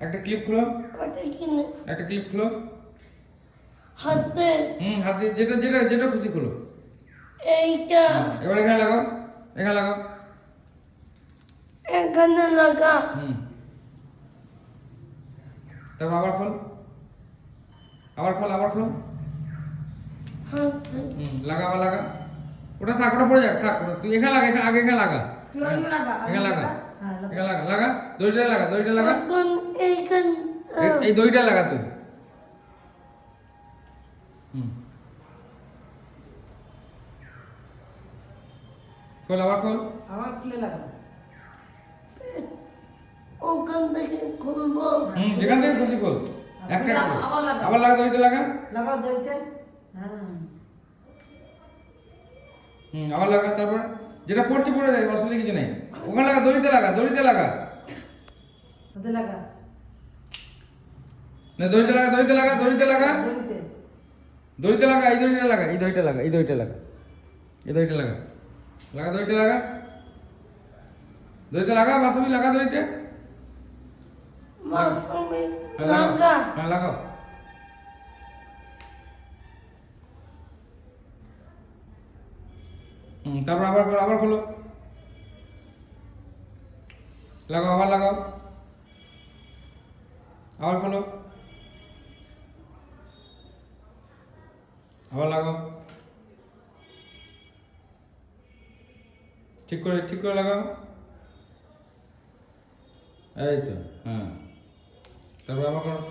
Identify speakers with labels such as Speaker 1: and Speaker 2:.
Speaker 1: একটা ক্লিপ খুলো,
Speaker 2: কত কিনে
Speaker 1: একটা ক্লিপ খুলো।
Speaker 2: হাতে
Speaker 1: হাত দিয়ে যেটা যেটা যেটা খুশি খুলো।
Speaker 2: এইটা
Speaker 1: এবার এখানে লাগাও, এখানে লাগাও।
Speaker 2: এখানে লাগা
Speaker 1: তারপর আবার খোল, আবার খোল, আবার খোল।
Speaker 2: হাতে
Speaker 1: লাগা, আবার লাগা। ওটা থাক, ওটা পড়ে যাক, থাক। তুই এখানে লাগা, এখানে আগে এখানে লাগা।
Speaker 3: তুই ওই লাগা,
Speaker 1: এখানে লাগা,
Speaker 3: হ্যাঁ, লাগা।
Speaker 1: এখানে লাগা, লাগা। দড়িটা লাগা, দড়িটা লাগা।
Speaker 2: এখন এইখান
Speaker 1: এই দড়িটা লাগা তুই। খোল, আবার খোল।
Speaker 3: আবার খুলে লাগা।
Speaker 2: ওখান থেকে খুলবো
Speaker 1: যেখান থেকে খুশি খোল। একটা একটা করে।
Speaker 3: আবার লাগা।
Speaker 1: আবার লাগা, দড়িটা লাগা।
Speaker 3: লাগাও দড়িতে। হ্যাঁ।
Speaker 1: আবার লাগা। তারপর যেটা পড়ছে পড়ে যায়, অসুবিধা কিছু নেই। ওখানে লাগা, দড়িতে লাগা, দড়িতে লাগা।
Speaker 3: ওতে লাগা।
Speaker 1: না, দড়িতে লাগা, দড়িতে লাগা, দড়িতে লাগা।
Speaker 3: দড়িতে।
Speaker 1: দড়িতে লাগা, এই দড়িটা লাগা, এই দড়িটা লাগা, এই দড়িটা লাগা, এই দড়িটা লাগা। লাগা, দড়িটা লাগা। দড়িতে লাগা, বাসুবি লাগা দড়িতে।
Speaker 2: মাসুমি
Speaker 1: হ্যাঁ,
Speaker 2: লাগা
Speaker 1: লাগাও। হ্যাঁ, লাগাও। তারপর আবার খোলো, আবার খোলো। লাগাও, আবার লাগাও। আবার খোলো। আবার লাগাও। ঠিক করে লাগাও। এই তো, হ্যাঁ। তারপর আবার করো।